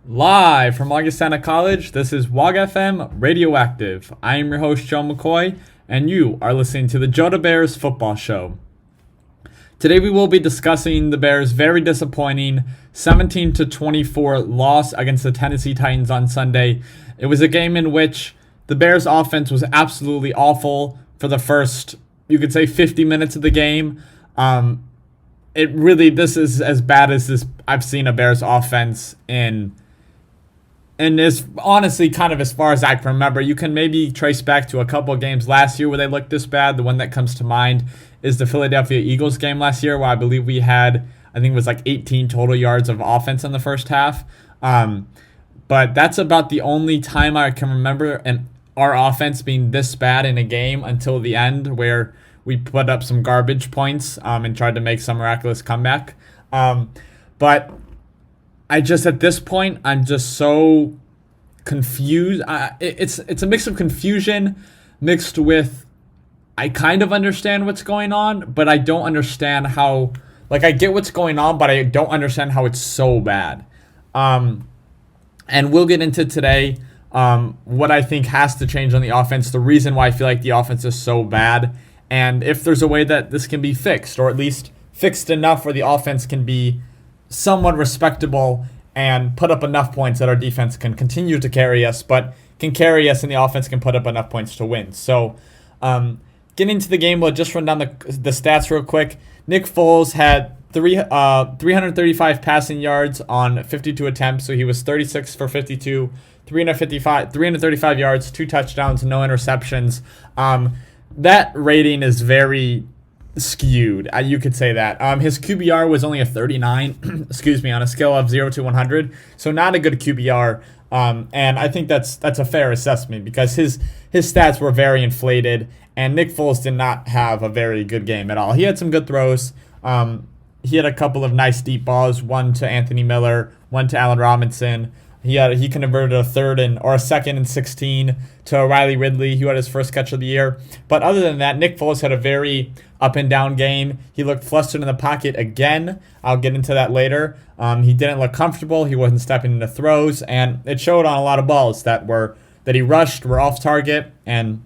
Live from Augustana College, this is WOG FM Radioactive. I am your host, Joe McCoy, and you are listening to the JoeDaBears Football Show. Today we will be discussing the Bears' very disappointing 17-24 loss against the Tennessee Titans on Sunday. It was a game in which the Bears' offense was absolutely awful for the first, you could say, 50 minutes of the game. This is as bad as this I've seen a Bears offense and is honestly kind of as far as I can remember. You can maybe trace back to a couple of games last year where they looked this bad. The one that comes to mind is the Philadelphia Eagles game last year, where I believe we had, I think it was like 18 total yards of offense in the first half. But that's about the only time I can remember and our offense being this bad in a game until the end, where we put up some garbage points and tried to make some miraculous comeback. But I just, at this point, I'm just so confused. It's a mix of confusion mixed with I kind of understand what's going on, but I don't understand how, I get what's going on, but I don't understand how it's so bad. And we'll get into today what I think has to change on the offense, the reason why I feel like the offense is so bad, and if there's a way that this can be fixed, or at least fixed enough where the offense can be somewhat respectable and put up enough points that our defense can continue to carry us, but can carry us and the offense can put up enough points to win. So getting into the game, we'll just run down the stats real quick. Nick Foles had 335 passing yards on 52 attempts, so he was 36 for 52, 335 yards, 2 touchdowns, no interceptions. That rating is very skewed. You could say that. His QBR was only a 39, on a scale of 0 to 100. So not a good QBR. And I think that's a fair assessment because his stats were very inflated, and Nick Foles did not have a very good game at all. He had some good throws. He had a couple of nice deep balls, one to Anthony Miller, one to Allen Robinson. He converted a second and 16 to Riley Ridley, who had his first catch of the year. But other than that, Nick Foles had a very up and down game. He looked flustered in the pocket again. I'll get into that later. He didn't look comfortable. He wasn't stepping into throws, and it showed on a lot of balls that he rushed, were off target, and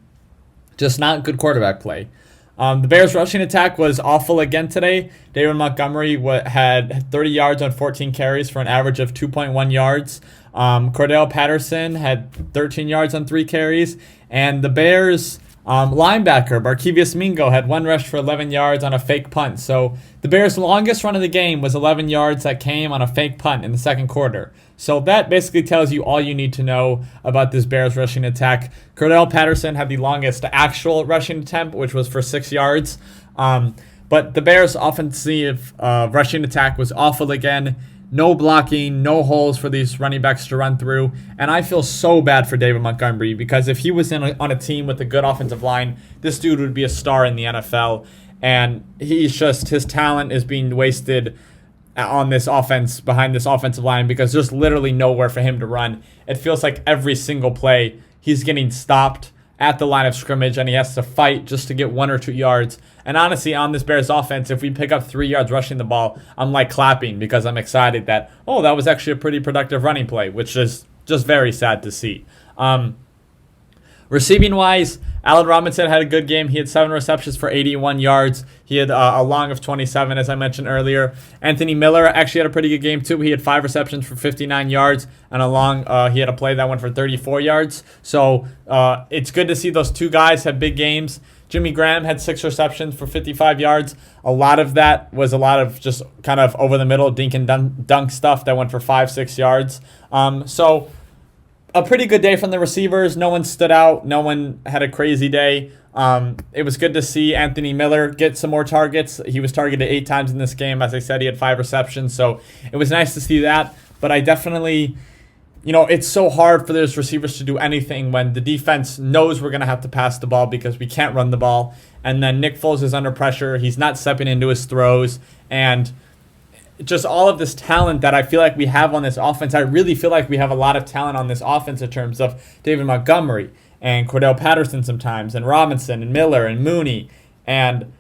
just not good quarterback play. The Bears' rushing attack was awful again today. David Montgomery had 30 yards on 14 carries for an average of 2.1 yards. Cordell Patterson had 13 yards on 3 carries. And the Bears' linebacker, Barkevious Mingo, had 1 rush for 11 yards on a fake punt. So the Bears' longest run of the game was 11 yards that came on a fake punt in the second quarter. So that basically tells you all you need to know about this Bears rushing attack. Cordell Patterson had the longest actual rushing attempt, which was for 6 yards. But the Bears' offensive rushing attack was awful again. No blocking, no holes for these running backs to run through. And I feel so bad for David Montgomery because if he was on a team with a good offensive line, this dude would be a star in the NFL. And his talent is being wasted on this offense, behind this offensive line, because there's literally nowhere for him to run. It feels like every single play he's getting stopped at the line of scrimmage and he has to fight just to get 1 or 2 yards. And honestly, on this Bears offense, if we pick up 3 yards rushing the ball, I'm clapping because I'm excited that was actually a pretty productive running play, which is just very sad to see. Receiving wise, Allen Robinson had a good game. He had 7 receptions for 81 yards. He had a long of 27, as I mentioned earlier. Anthony Miller actually had a pretty good game too. He had 5 receptions for 59 yards and a long. He had a play that went for 34 yards. So it's good to see those 2 guys have big games. Jimmy Graham had 6 receptions for 55 yards. A lot of that was a lot of just kind of over the middle dink and dunk stuff that went for 5-6 yards. So a pretty good day from the receivers. No one stood out. No one had a crazy day. It was good to see Anthony Miller get some more targets. He was targeted 8 times in this game. As I said, he had 5 receptions. So it was nice to see that. But I definitely, it's so hard for those receivers to do anything when the defense knows we're going to have to pass the ball because we can't run the ball. And then Nick Foles is under pressure. He's not stepping into his throws. And just all of this talent that I feel like we have on this offense. I really feel like we have a lot of talent on this offense in terms of David Montgomery and Cordell Patterson sometimes, and Robinson and Miller and Mooney. And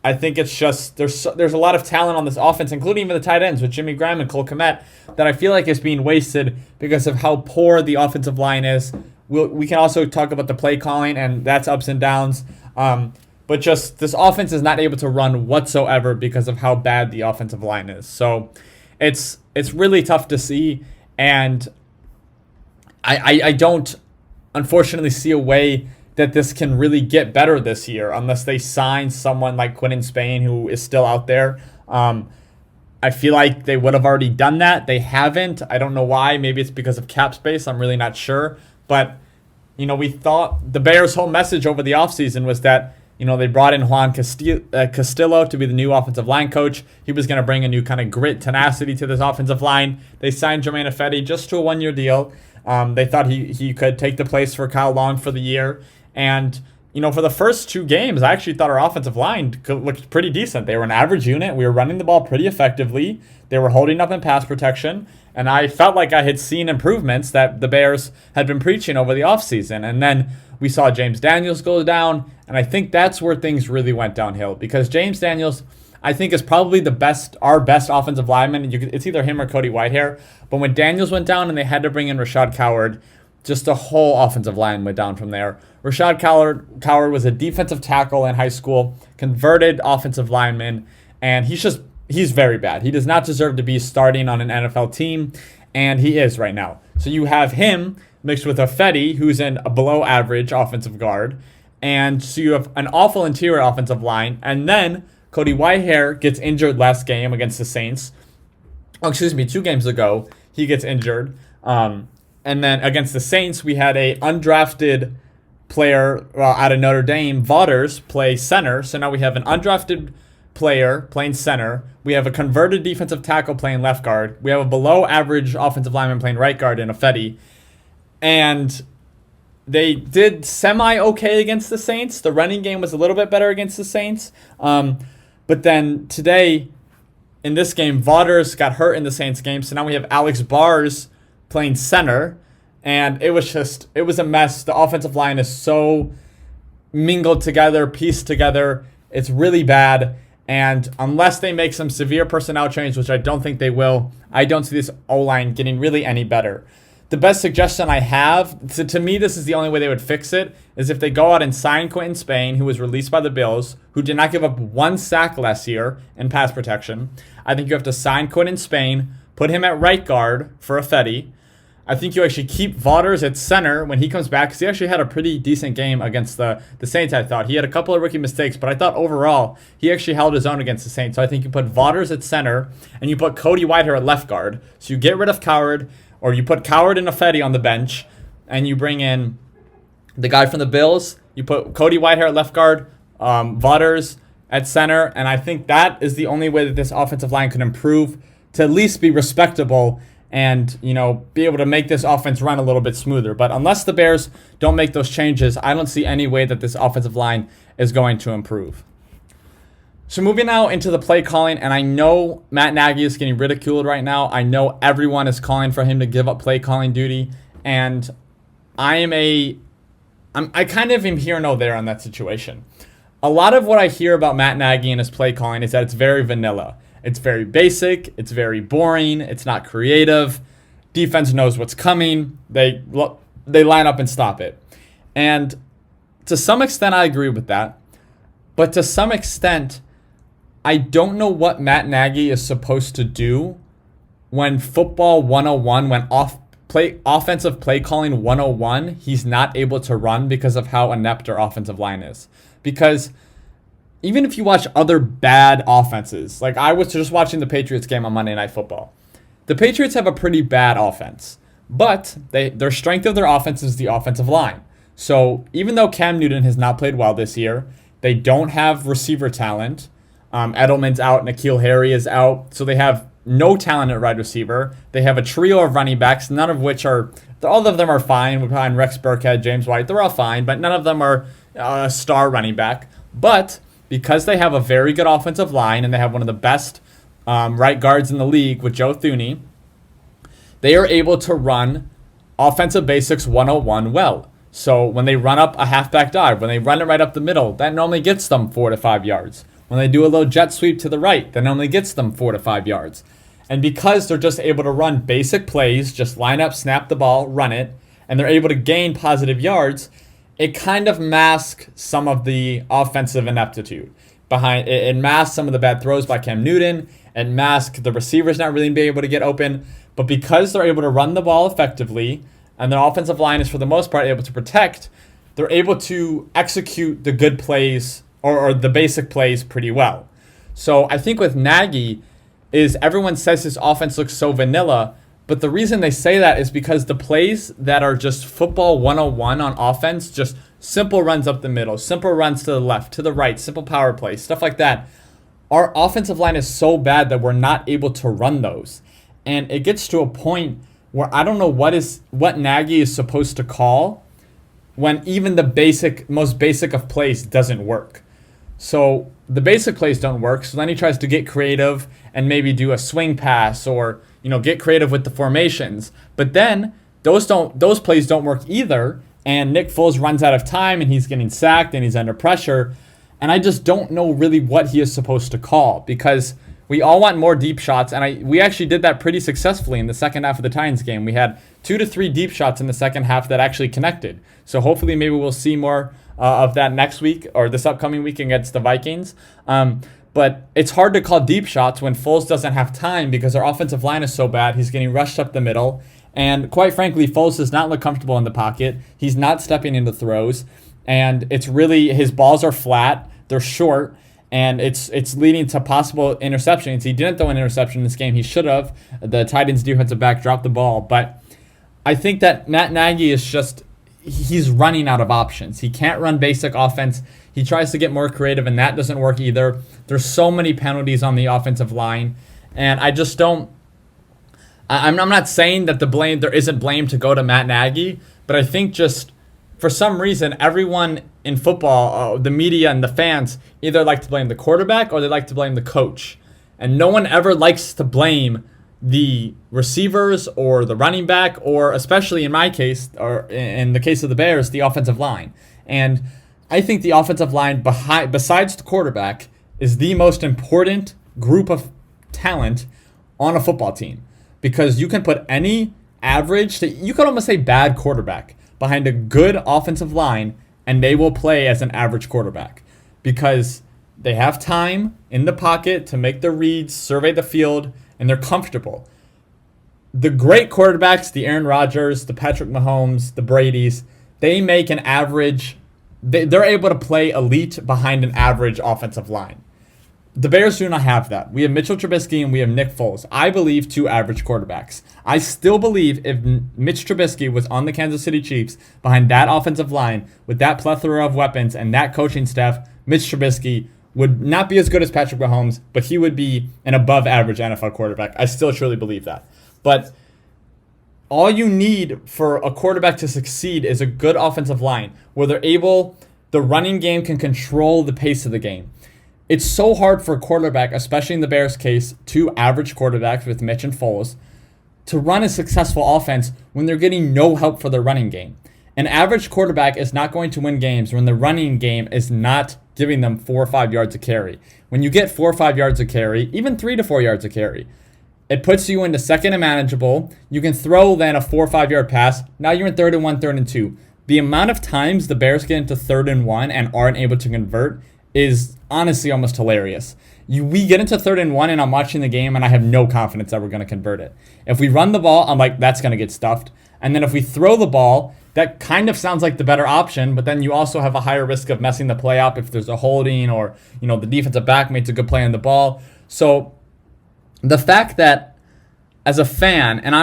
I think it's just there's a lot of talent on this offense, including even the tight ends with Jimmy Graham and Cole Kmet, that I feel like is being wasted because of how poor the offensive line is. We can also talk about the play calling, and that's ups and downs. But just this offense is not able to run whatsoever because of how bad the offensive line is. So it's really tough to see, and I don't unfortunately see a way that this can really get better this year unless they sign someone like Quinn Spain, who is still out there. I feel like they would have already done that. They haven't. I don't know why. Maybe it's because of cap space. I'm really not sure. But, we thought the Bears' whole message over the offseason was that, they brought in Juan Castillo to be the new offensive line coach. He was going to bring a new kind of grit, tenacity to this offensive line. They signed Jermaine Ifedi just to a 1-year deal. They thought he could take the place for Kyle Long for the year. And, for the first 2 games, I actually thought our offensive line looked pretty decent. They were an average unit. We were running the ball pretty effectively. They were holding up in pass protection. And I felt like I had seen improvements that the Bears had been preaching over the offseason. And then we saw James Daniels go down. And I think that's where things really went downhill. Because James Daniels, I think, is probably our best offensive lineman. It's either him or Cody Whitehair. But when Daniels went down and they had to bring in Rashad Coward, just the whole offensive line went down from there. Rashad Coward was a defensive tackle in high school, converted offensive lineman, and he's very bad. He does not deserve to be starting on an NFL team, and he is right now. So you have him mixed with Ifedi, who's a below average offensive guard, and so you have an awful interior offensive line, and then Cody Whitehair gets injured last game against the Saints. 2 games ago, he gets injured. And then against the Saints, we had a undrafted player out of Notre Dame, Vaughters, play center. So now we have an undrafted player playing center. We have a converted defensive tackle playing left guard. We have a below-average offensive lineman playing right guard in Ifedi. And they did semi-okay against the Saints. The running game was a little bit better against the Saints. But then today, in this game, Vaughters got hurt in the Saints game. So now we have Alex Bars playing center, and it was a mess. The offensive line is so mingled together, pieced together. It's really bad, and unless they make some severe personnel change, which I don't think they will, I don't see this O-line getting really any better. The best suggestion I have, to me this is the only way they would fix it, is if they go out and sign Quinn Spain, who was released by the Bills, who did not give up 1 sack last year in pass protection. I think you have to sign Quinn Spain, put him at right guard for Ifedi. I think you actually keep Vaughters at center when he comes back, because he actually had a pretty decent game against the Saints, I thought. He had a couple of rookie mistakes, but I thought overall he actually held his own against the Saints. So I think you put Vaughters at center, and you put Cody Whitehair at left guard. So you get rid of Coward, or you put Coward and Ifedi on the bench, and you bring in the guy from the Bills. You put Cody Whitehair at left guard, Vaughters at center, and I think that is the only way that this offensive line can improve to at least be respectable and, be able to make this offense run a little bit smoother. But unless the Bears don't make those changes, I don't see any way that this offensive line is going to improve. So moving now into the play calling, and I know Matt Nagy is getting ridiculed right now. I know everyone is calling for him to give up play calling duty, and I kind of am here no there on that situation. A lot of what I hear about Matt Nagy and his play calling is that it's very vanilla. It's very basic. It's very boring. It's not creative. Defense knows what's coming. They line up and stop it. And to some extent, I agree with that. But to some extent, I don't know what Matt Nagy is supposed to do when football 101, when offensive play calling 101, he's not able to run because of how inept our offensive line is. Because even if you watch other bad offenses, like I was just watching the Patriots game on Monday Night Football. The Patriots have a pretty bad offense, but their strength of their offense is the offensive line. So even though Cam Newton has not played well this year, they don't have receiver talent. Edelman's out, N'Keal Harry is out, so they have no talent at wide receiver. They have a trio of running backs, none of which all of them are fine. We're behind Rex Burkhead, James White, they're all fine, but none of them are a star running back. But because they have a very good offensive line and they have one of the best right guards in the league with Joe Thuney, they are able to run offensive basics 101 well. So when they run up a halfback dive, when they run it right up the middle, that normally gets them 4 to 5 yards. When they do a little jet sweep to the right, that only gets them 4 to 5 yards. And because they're just able to run basic plays, just line up, snap the ball, run it, and they're able to gain positive yards, it kind of masks some of the offensive ineptitude. It masks some of the bad throws by Cam Newton. It masks the receivers not really being able to get open. But because they're able to run the ball effectively, and their offensive line is for the most part able to protect, they're able to execute the good plays or the basic plays pretty well. So I think with Nagy is everyone says his offense looks so vanilla, but the reason they say that is because the plays that are just football 101 on offense, just simple runs up the middle, simple runs to the left, to the right, simple power plays, stuff like that, our offensive line is so bad that we're not able to run those. And it gets to a point where I don't know what Nagy is supposed to call when even the most basic of plays doesn't work. So the basic plays don't work, so then he tries to get creative and maybe do a swing pass or get creative with the formations. But then those plays don't work either, and Nick Foles runs out of time and he's getting sacked and he's under pressure. And I just don't know really what he is supposed to call, because we all want more deep shots, and we actually did that pretty successfully in the second half of the Titans game. We had 2 to 3 deep shots in the second half that actually connected. So hopefully maybe we'll see more of that next week or this upcoming week against the Vikings. But it's hard to call deep shots when Foles doesn't have time because our offensive line is so bad. He's getting rushed up the middle. And quite frankly, Foles does not look comfortable in the pocket. He's not stepping into throws. And it's really, his balls are flat. They're short. And it's leading to possible interceptions. He didn't throw an interception in this game. He should have. The Titans defensive back dropped the ball. But I think that Matt Nagy is he's running out of options. He can't run basic offense. He tries to get more creative, and that doesn't work either. There's so many penalties on the offensive line. And I just don't. I'm not saying that there isn't blame to go to Matt Nagy, but I think just for some reason, everyone in football, the media and the fans, either like to blame the quarterback or they like to blame the coach. And no one ever likes to blame the receivers or the running back, or especially in my case, or in the case of the Bears, the offensive line. And I think the offensive line, besides the quarterback, is the most important group of talent on a football team. Because you can put any average, you could almost say bad quarterback, behind a good offensive line, and they will play as an average quarterback. Because they have time in the pocket to make the reads, survey the field, and they're comfortable. The great quarterbacks, the Aaron Rodgers, the Patrick Mahomes, the Bradys, they make an average, they're able to play elite behind an average offensive line. The Bears do not have that. We have Mitchell Trubisky and we have Nick Foles. I believe 2 average quarterbacks. I still believe if Mitch Trubisky was on the Kansas City Chiefs behind that offensive line with that plethora of weapons and that coaching staff, Mitch Trubisky would not be as good as Patrick Mahomes, but he would be an above average NFL quarterback. I still truly believe that. But all you need for a quarterback to succeed is a good offensive line where the running game can control the pace of the game. It's so hard for a quarterback, especially in the Bears' case, 2 average quarterbacks with Mitch and Foles, to run a successful offense when they're getting no help for their running game. An average quarterback is not going to win games when the running game is not giving them 4 or 5 yards a carry. When you get 4 or 5 yards a carry, even 3 to 4 yards a carry, it puts you into second and manageable. You can throw then a 4 or 5 yard pass. Now you're in 3rd and 1, 3rd and 2. The amount of times the Bears get into 3rd and 1 and aren't able to convert is honestly almost hilarious. We get into 3rd and 1 and I'm watching the game and I have no confidence that we're going to convert it. If we run the ball, I'm like, that's going to get stuffed. And then if we throw the ball, that kind of sounds like the better option, but then you also have a higher risk of messing the play up if there's a holding or, the defensive back makes a good play on the ball. So the fact that as a fan, and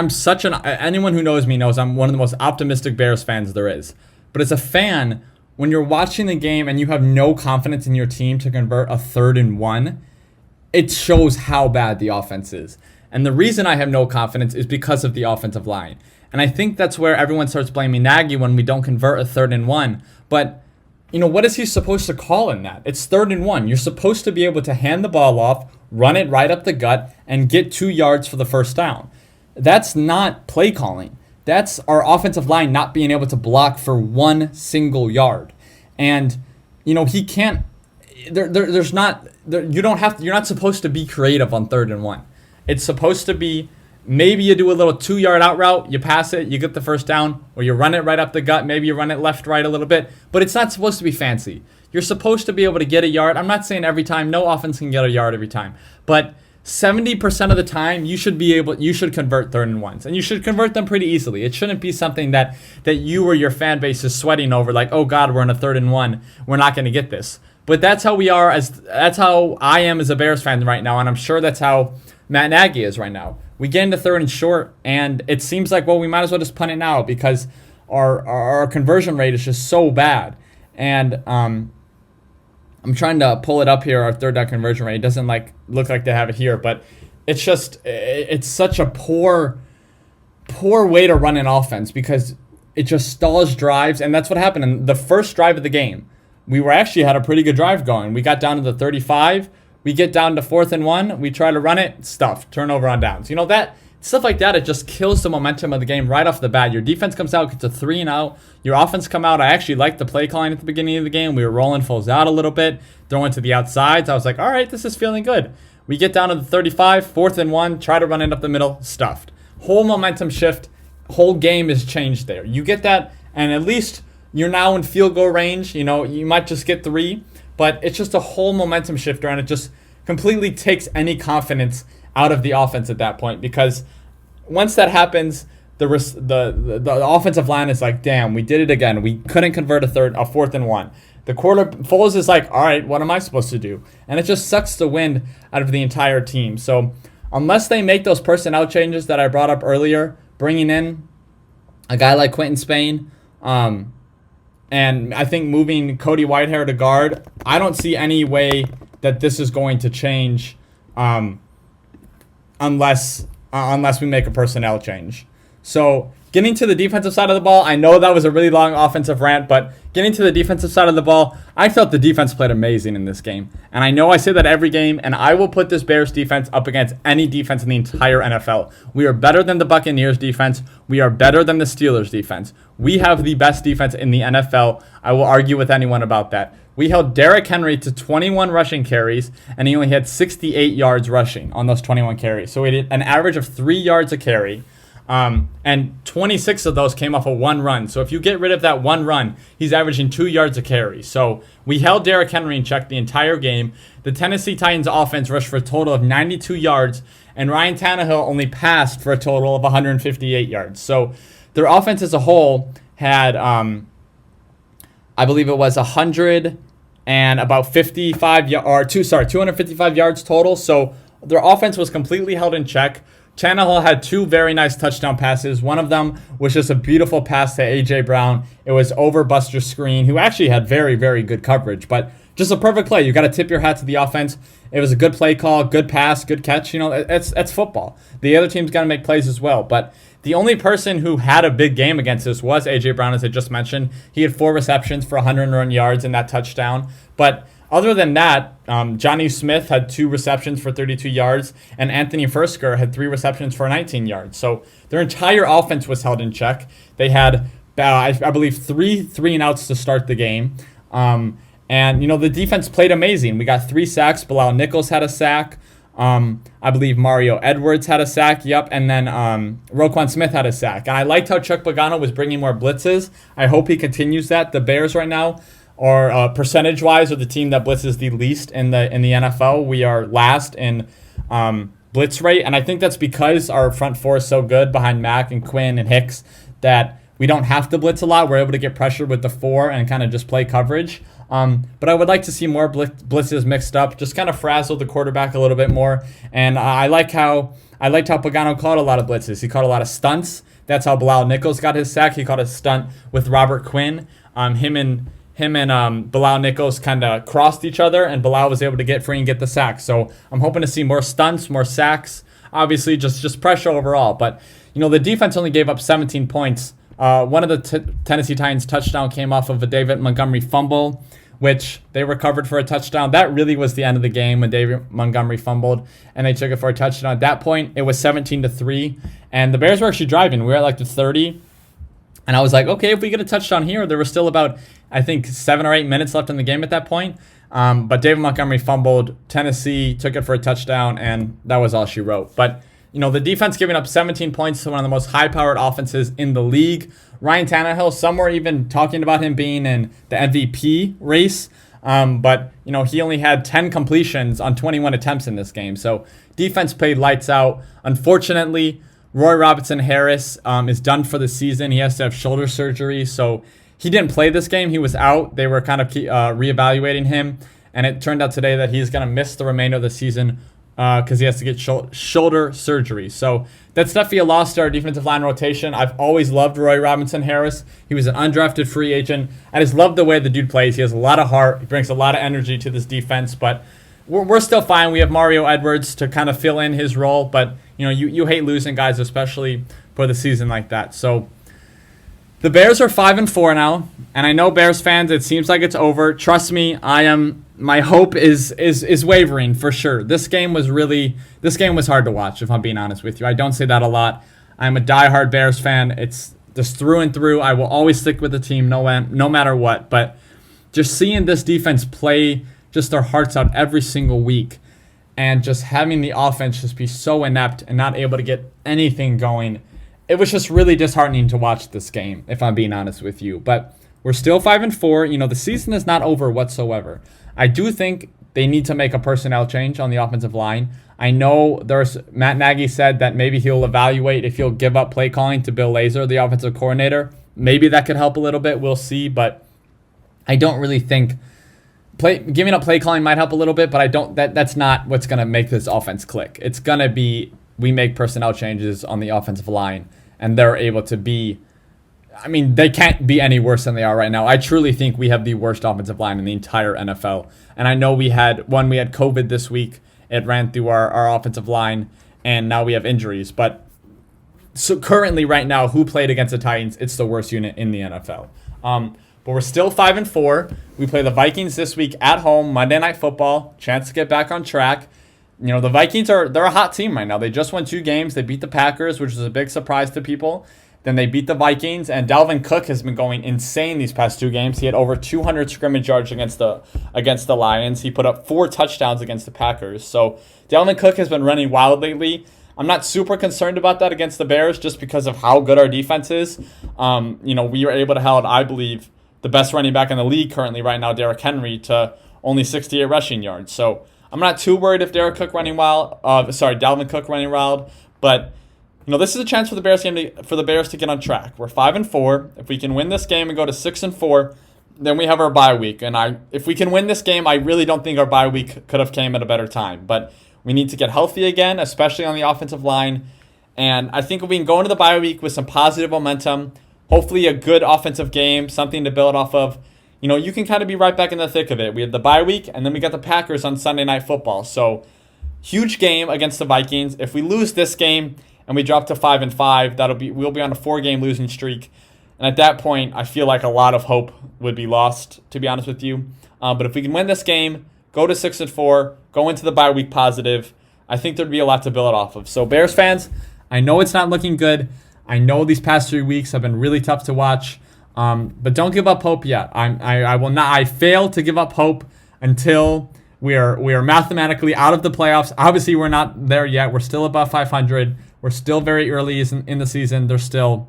anyone who knows me knows I'm one of the most optimistic Bears fans there is. But as a fan, when you're watching the game and you have no confidence in your team to convert a 3rd and 1, it shows how bad the offense is. And the reason I have no confidence is because of the offensive line. And I think that's where everyone starts blaming Nagy when we don't convert a 3rd and 1. But, what is he supposed to call in that? It's 3rd and 1. You're supposed to be able to hand the ball off, run it right up the gut, and get 2 yards for the first down. That's not play calling. That's our offensive line not being able to block for 1 single yard. And, he can't, there's not you don't have to, you're not supposed to be creative on 3rd and 1. It's supposed to be maybe you do a little 2-yard out route, you pass it, you get the first down, or you run it right up the gut, maybe you run it left, right a little bit, but it's not supposed to be fancy. You're supposed to be able to get a yard. I'm not saying every time, no offense can get a yard every time, but 70% of the time you should convert 3rd and 1s, and you should convert them pretty easily. It shouldn't be something that you or your fan base is sweating over, like, oh God, we're in a 3rd and 1, we're not going to get this. But that's how that's how I am as a Bears fan right now, and I'm sure that's how Matt Nagy is right now. We get into 3rd and short, and it seems like, well, we might as well just punt it now because our conversion rate is just so bad. And I'm trying to pull it up here, our 3rd down conversion rate. It doesn't look like they have it here, but it's such a poor way to run an offense because it just stalls drives, and that's what happened in the first drive of the game. We had a pretty good drive going. We got down to the 35. We get down to 4th and 1. We try to run it. Stuff. Turnover on downs. That stuff like that, it just kills the momentum of the game right off the bat. Your defense comes out, gets a 3 and out. Your offense come out. I actually liked the play calling at the beginning of the game. We were rolling Foles out a little bit, throwing to the outsides. I was like, all right, this is feeling good. We get down to the 35, 4th and 1, try to run it up the middle, stuffed. Whole momentum shift. Whole game is changed there. You get that, and at least you're now in field goal range. You might just get 3, but it's just a whole momentum shifter, and it just completely takes any confidence out of the offense at that point, because once that happens, the offensive line is like, damn, we did it again. We couldn't convert a 4th and 1. The Foles is like, all right, what am I supposed to do? And it just sucks the wind out of the entire team. So unless they make those personnel changes that I brought up earlier, bringing in a guy like Quentin Spain, and I think moving Cody Whitehair to guard, I don't see any way that this is going to change unless we make a personnel change. So getting to the defensive side of the ball, I know that was a really long offensive rant, but getting to the defensive side of the ball, I felt the defense played amazing in this game. And I know I say that every game, and I will put this Bears defense up against any defense in the entire NFL. We are better than the Buccaneers defense. We are better than the Steelers defense. We have the best defense in the NFL. I will argue with anyone about that. We held Derrick Henry to 21 rushing carries, and he only had 68 yards rushing on those 21 carries. So he did an average of 3 yards a carry. And 26 of those came off of 1 run. So if you get rid of that 1 run, he's averaging 2 yards a carry. So we held Derrick Henry in check the entire game. The Tennessee Titans offense rushed for a total of 92 yards, and Ryan Tannehill only passed for a total of 158 yards. So their offense as a whole had, I believe it was 255 yards total. So their offense was completely held in check. Tannehill had 2 very nice touchdown passes. One of them was just a beautiful pass to A.J. Brown. It was over Buster Screen, who actually had very, very good coverage, but just a perfect play. You got to tip your hat to the offense. It was a good play call, good pass, good catch. It's football. The other team's got to make plays as well, but the only person who had a big game against us was A.J. Brown, as I just mentioned. He had 4 receptions for 101 yards in that touchdown, but other than that, Johnny Smith had 2 receptions for 32 yards, and Anthony Fursker had 3 receptions for 19 yards. So their entire offense was held in check. They had, I believe, 3 and outs to start the game. And, the defense played amazing. We got 3 sacks. Bilal Nichols had a sack. I believe Mario Edwards had a sack. Yep. And then Roquan Smith had a sack. And I liked how Chuck Pagano was bringing more blitzes. I hope he continues that. The Bears right now, or percentage-wise, are the team that blitzes the least in the NFL. We are last in blitz rate, and I think that's because our front four is so good behind Mack and Quinn and Hicks that we don't have to blitz a lot. We're able to get pressure with the 4 and kind of just play coverage. But I would like to see more blitzes mixed up, just kind of frazzle the quarterback a little bit more. And I liked how Pagano caught a lot of blitzes. He caught a lot of stunts. That's how Bilal Nichols got his sack. He caught a stunt with Robert Quinn. Him and Bilal Nichols kind of crossed each other, and Bilal was able to get free and get the sack. So I'm hoping to see more stunts, more sacks, obviously just pressure overall. But, the defense only gave up 17 points. One of the Tennessee Titans touchdown came off of a David Montgomery fumble, which they recovered for a touchdown. That really was the end of the game when David Montgomery fumbled, and they took it for a touchdown. At that point, it was 17-3, and the Bears were actually driving. We were at the 30. And I was like, okay, if we get a touchdown here, there was still about, I think, 7 or 8 minutes left in the game at that point. But David Montgomery fumbled. Tennessee took it for a touchdown, and that was all she wrote. But, the defense giving up 17 points to one of the most high-powered offenses in the league. Ryan Tannehill, some were even talking about him being in the MVP race. But he only had 10 completions on 21 attempts in this game. So defense played lights out. Unfortunately, Roy Robinson Harris is done for the season. He has to have shoulder surgery. So he didn't play this game. He was out. They were kind of reevaluating him. And it turned out today that he's going to miss the remainder of the season because he has to get shoulder surgery. So that's definitely a loss to our defensive line rotation. I've always loved Roy Robinson Harris. He was an undrafted free agent. I just love the way the dude plays. He has a lot of heart. He brings a lot of energy to this defense. But we're still fine. We have Mario Edwards to kind of fill in his role. But, you hate losing guys, especially for the season like that. So the Bears are 5-4 now. And I know Bears fans, it seems like it's over. Trust me, my hope is wavering for sure. This game was hard to watch, if I'm being honest with you. I don't say that a lot. I'm a diehard Bears fan. It's just through and through. I will always stick with the team no matter what. But just seeing this defense play just their hearts out every single week and just having the offense just be so inept and not able to get anything going, it was just really disheartening to watch this game, if I'm being honest with you. But we're still 5-4. The season is not over whatsoever. I do think they need to make a personnel change on the offensive line. I know Matt Nagy said that maybe he'll evaluate if he'll give up play calling to Bill Lazor, the offensive coordinator. Maybe that could help a little bit. We'll see. But I don't really think giving up play calling might help a little bit, but that's not what's going to make this offense click. It's going to be we make personnel changes on the offensive line, and they're able to be they can't be any worse than they are right now. I truly think we have the worst offensive line in the entire NFL. And I know we had COVID this week. It ran through our offensive line, and now we have injuries. But so currently right now, who played against the Titans, it's the worst unit in the NFL. But we're still 5-4. We play the Vikings this week at home, Monday Night Football. Chance to get back on track. The Vikings they're a hot team right now. They just won 2 games. They beat the Packers, which was a big surprise to people. Then they beat the Vikings, and Dalvin Cook has been going insane these past 2 games. He had over 200 scrimmage yards against the Lions. He put up 4 touchdowns against the Packers. So Dalvin Cook has been running wild lately. I'm not super concerned about that against the Bears just because of how good our defense is. We were able to hold, I believe, the best running back in the league currently right now, Derrick Henry, to only 68 rushing yards. So I'm not too worried if Dalvin Cook running wild, but this is a chance for the Bears to get on track. We're 5-4. If we can win this game and go to 6-4, then we have our bye week. And if we can win this game, I really don't think our bye week could have came at a better time. But we need to get healthy again, especially on the offensive line. And I think if we can go into the bye week with some positive momentum, hopefully a good offensive game, something to build off of, you can kind of be right back in the thick of it. We have the bye week, and then we got the Packers on Sunday Night Football. So huge game against the Vikings. If we lose this game and we drop to 5-5, we'll be on a 4-game losing streak. And at that point, I feel like a lot of hope would be lost, to be honest with you. But if we can win this game, go to 6-4, go into the bye week positive, I think there'd be a lot to build off of. So Bears fans, I know it's not looking good. I know these past 3 weeks have been really tough to watch. But don't give up hope yet. I will not. I fail to give up hope until we are mathematically out of the playoffs. Obviously, we're not there yet. We're still above 500. We're still very early in the season. There's still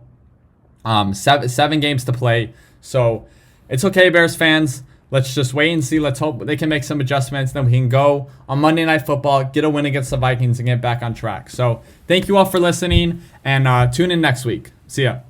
7 games to play. So it's okay, Bears fans. Let's just wait and see. Let's hope they can make some adjustments. Then we can go on Monday Night Football, get a win against the Vikings, and get back on track. So thank you all for listening, and tune in next week. See ya.